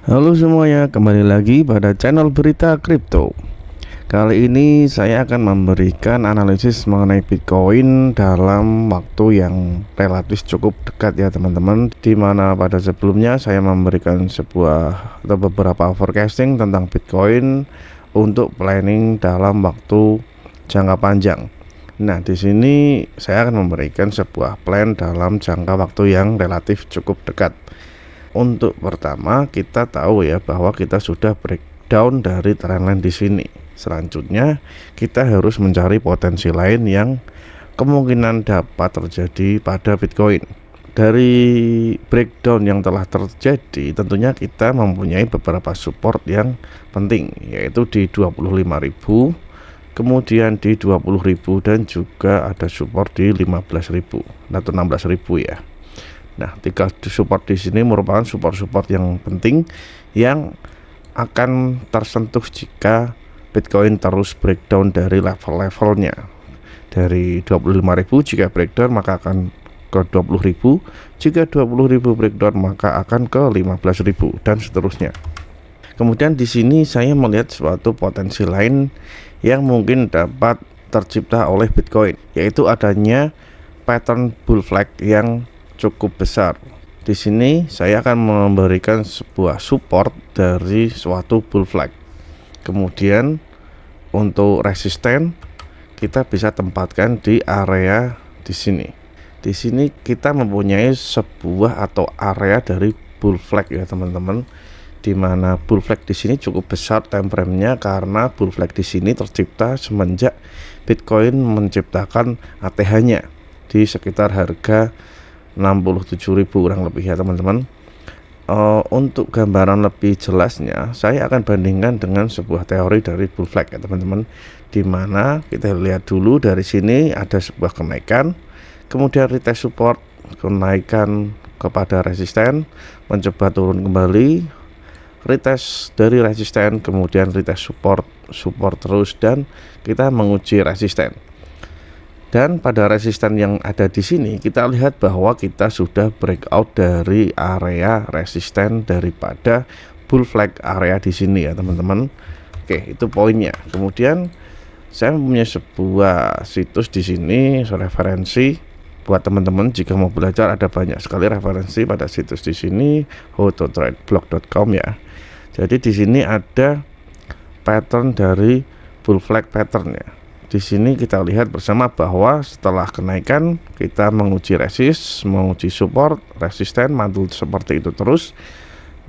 Halo semuanya, kembali lagi pada channel Berita Kripto. Kali ini saya akan memberikan analisis mengenai Bitcoin dalam waktu yang relatif cukup dekat ya teman-teman. Dimana pada sebelumnya saya memberikan sebuah atau beberapa forecasting tentang Bitcoin untuk planning dalam waktu jangka panjang. Nah, di sini saya akan memberikan sebuah plan dalam jangka waktu yang relatif cukup dekat. Untuk pertama, kita tahu ya bahwa kita sudah breakdown dari trendline di sini. Selanjutnya, kita harus mencari potensi lain yang kemungkinan dapat terjadi pada Bitcoin. Dari breakdown yang telah terjadi, tentunya kita mempunyai beberapa support yang penting, yaitu di 25.000, kemudian di 20.000 dan juga ada support di 15.000 atau 16.000 ya. Nah, tiga support di sini merupakan support-support yang penting yang akan tersentuh jika Bitcoin terus breakdown dari level-levelnya. Dari 25.000 jika breakdown maka akan ke 20.000, jika 20.000 breakdown maka akan ke 15.000 dan seterusnya. Kemudian di sini saya melihat suatu potensi lain yang mungkin dapat tercipta oleh Bitcoin, yaitu adanya pattern bull flag yang cukup besar. Di sini saya akan memberikan sebuah support dari suatu bull flag. Kemudian untuk resisten kita bisa tempatkan di area di sini. Di sini kita mempunyai sebuah atau area dari bull flag ya teman-teman. Di mana bull flag di sini cukup besar time frame-nya karena bull flag di sini tercipta semenjak Bitcoin menciptakan ATH-nya di sekitar harga 67.000 kurang lebih ya teman-teman. Untuk gambaran lebih jelasnya saya akan bandingkan dengan sebuah teori dari bull flag ya teman-teman, dimana kita lihat dulu dari sini ada sebuah kenaikan, kemudian retest support, kenaikan kepada resisten, mencoba turun kembali, retest dari resisten, kemudian retest support terus, dan kita menguji resisten. Dan pada resisten yang ada di sini kita lihat bahwa kita sudah breakout dari area resisten daripada bull flag area di sini ya teman-teman. Oke, itu poinnya. Kemudian saya mempunyai sebuah situs di sini referensi buat teman-teman jika mau belajar. Ada banyak sekali referensi pada situs di sini, howtotradeblock.com ya. Jadi di sini ada pattern dari bull flag pattern ya. Di sini kita lihat bersama bahwa setelah kenaikan kita menguji resist, menguji support, resisten, mantul seperti itu terus,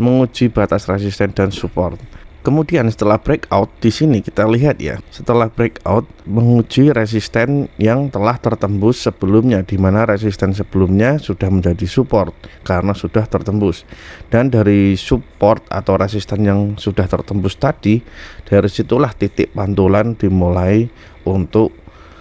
menguji batas resisten dan support. Kemudian setelah breakout di sini kita lihat ya, setelah breakout menguji resisten yang telah tertembus sebelumnya, di mana resisten sebelumnya sudah menjadi support karena sudah tertembus. Dan dari support atau resisten yang sudah tertembus tadi, dari situlah titik pantulan dimulai untuk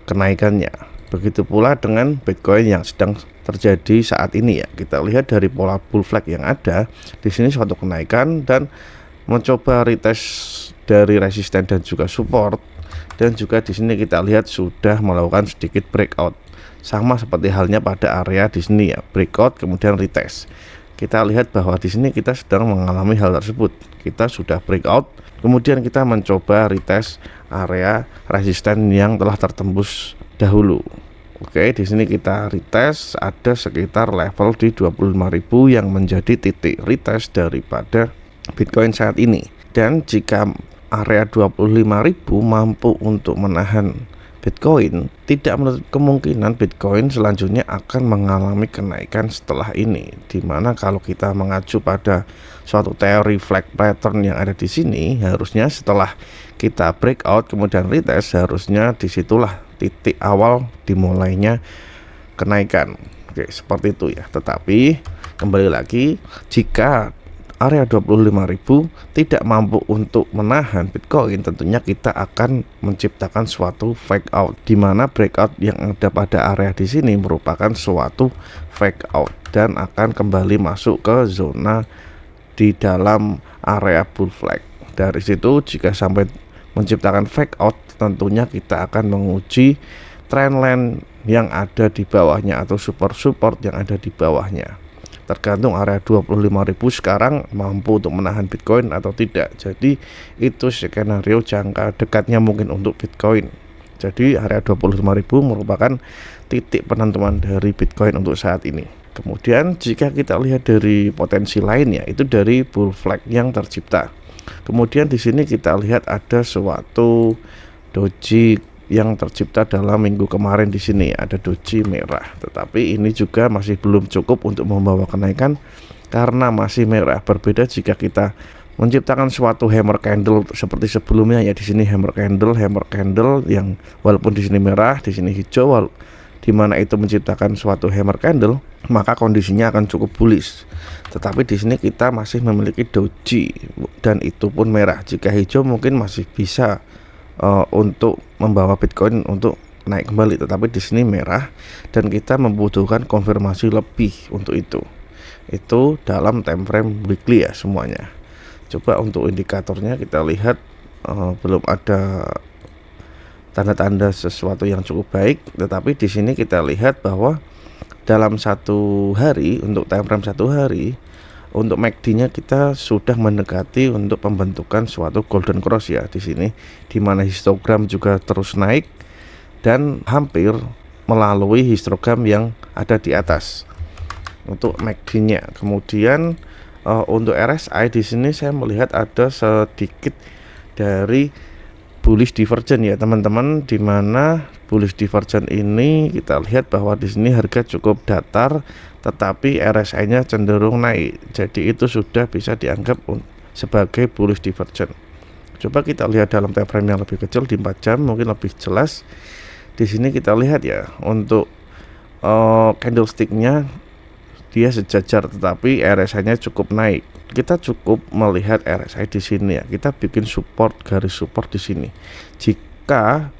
kenaikannya. Begitu pula dengan Bitcoin yang sedang terjadi saat ini ya. Kita lihat dari pola bull flag yang ada di sini suatu kenaikan dan mencoba retest dari resisten dan juga support, dan juga di sini kita lihat sudah melakukan sedikit breakout, sama seperti halnya pada area di sini ya, breakout kemudian retest. Kita lihat bahwa di sini kita sedang mengalami hal tersebut. Kita sudah breakout, kemudian kita mencoba retest area resisten yang telah tertembus dahulu. Oke, di sini kita retest ada sekitar level di 25.000 yang menjadi titik retest daripada Bitcoin saat ini. Dan jika area 25.000 mampu untuk menahan Bitcoin, tidak menutup kemungkinan Bitcoin selanjutnya akan mengalami kenaikan setelah ini. Dimana kalau kita mengacu pada suatu teori flag pattern yang ada di sini, harusnya setelah kita breakout kemudian retest, harusnya disitulah titik awal dimulainya kenaikan. Oke, seperti itu ya. Tetapi kembali lagi, jika area 25.000 tidak mampu untuk menahan Bitcoin, tentunya kita akan menciptakan suatu fake out, di mana breakout yang ada pada area di sini merupakan suatu fake out dan akan kembali masuk ke zona di dalam area bull flag. Dari situ jika sampai menciptakan fake out, tentunya kita akan menguji trendline yang ada di bawahnya atau support yang ada di bawahnya. tergantung area 25.000 sekarang mampu untuk menahan Bitcoin atau tidak. Jadi itu skenario jangka dekatnya mungkin untuk Bitcoin. Jadi area 25.000 merupakan titik penentuan dari Bitcoin untuk saat ini. Kemudian jika kita lihat dari potensi lainnya, itu dari bull flag yang tercipta. Kemudian di sini kita lihat ada suatu doji yang tercipta dalam minggu kemarin. Di sini ada doji merah, tetapi ini juga masih belum cukup untuk membawa kenaikan karena masih merah. Berbeda jika kita menciptakan suatu hammer candle seperti sebelumnya, ya di sini hammer candle yang walaupun di sini merah, di sini hijau, di mana itu menciptakan suatu hammer candle, maka kondisinya akan cukup bullish. Tetapi di sini kita masih memiliki doji dan itu pun merah. Jika hijau mungkin masih bisa untuk membawa Bitcoin untuk naik kembali, tetapi di sini merah dan kita membutuhkan konfirmasi lebih untuk itu. Itu dalam time frame weekly ya semuanya. Coba untuk indikatornya kita lihat belum ada tanda-tanda sesuatu yang cukup baik, tetapi di sini kita lihat bahwa dalam satu hari, untuk time frame satu hari, untuk MACD-nya kita sudah mendekati untuk pembentukan suatu golden cross ya di sini, di mana histogram juga terus naik dan hampir melalui histogram yang ada di atas untuk MACD-nya. Kemudian untuk RSI di sini saya melihat ada sedikit dari bullish divergence ya teman-teman, di mana bullish divergence ini kita lihat bahwa di sini harga cukup datar tetapi RSI-nya cenderung naik. Jadi itu sudah bisa dianggap sebagai bullish divergence. Coba kita lihat dalam time frame yang lebih kecil di 4 jam mungkin lebih jelas. Di sini kita lihat ya untuk candlestick-nya dia sejajar tetapi RSI-nya cukup naik. Kita cukup melihat RSI di sini ya. Kita bikin support, garis support di sini. Jika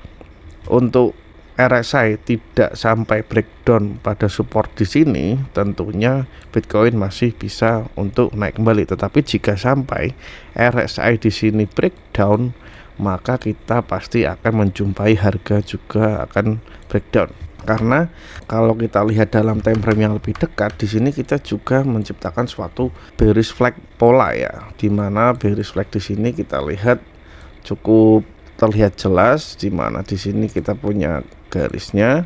untuk RSI tidak sampai breakdown pada support di sini, tentunya Bitcoin masih bisa untuk naik kembali. Tetapi jika sampai RSI di sini breakdown, maka kita pasti akan menjumpai harga juga akan breakdown. Karena kalau kita lihat dalam time frame yang lebih dekat, di sini kita juga menciptakan suatu bearish flag pola ya, di mana bearish flag di sini kita lihat cukup terlihat jelas, di mana di sini kita punya garisnya.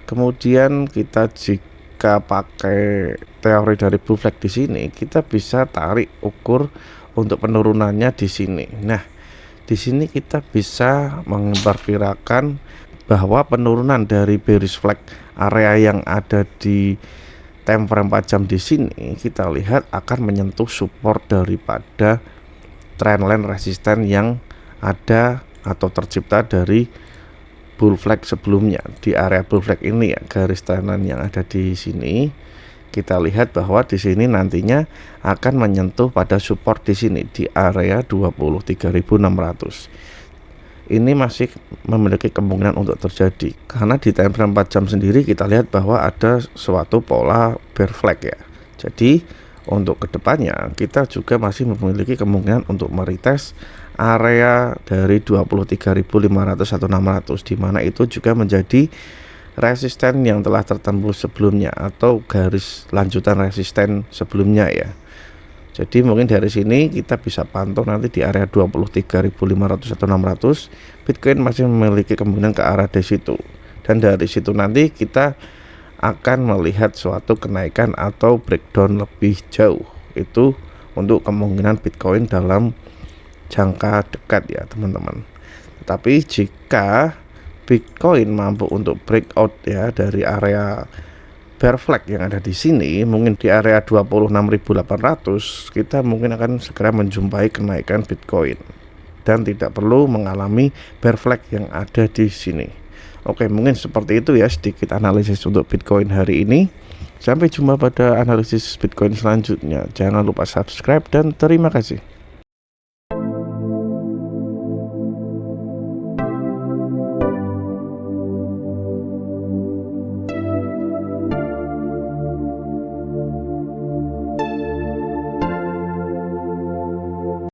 Kemudian kita jika pakai teori dari bull flag di sini, kita bisa tarik ukur untuk penurunannya di sini. Nah, di sini kita bisa memperkirakan bahwa penurunan dari bearish flag area yang ada di time frame 4 jam di sini kita lihat akan menyentuh support daripada trendline resisten yang ada atau tercipta dari bull flag sebelumnya. Di area bull flag ini ya, garis trendline yang ada di sini kita lihat bahwa di sini nantinya akan menyentuh pada support di sini di area 23.600. Ini masih memiliki kemungkinan untuk terjadi karena di time frame 4 jam sendiri kita lihat bahwa ada suatu pola bear flag ya. Jadi untuk kedepannya kita juga masih memiliki kemungkinan untuk meretest area dari 23.500 atau 600, di mana itu juga menjadi resisten yang telah tertembus sebelumnya atau garis lanjutan resisten sebelumnya ya. Jadi mungkin dari sini kita bisa pantau nanti di area 23.500 atau 600, Bitcoin masih memiliki kemungkinan ke arah di situ. Dan dari situ nanti kita akan melihat suatu kenaikan atau breakdown lebih jauh. Itu untuk kemungkinan Bitcoin dalam jangka dekat ya teman-teman. Tetapi jika Bitcoin mampu untuk breakout ya dari area bear flag yang ada di sini, mungkin di area 26.800 kita mungkin akan segera menjumpai kenaikan Bitcoin dan tidak perlu mengalami bear flag yang ada di sini. Oke, mungkin seperti itu ya sedikit analisis untuk Bitcoin hari ini. Sampai jumpa pada analisis Bitcoin selanjutnya. Jangan lupa subscribe dan terima kasih.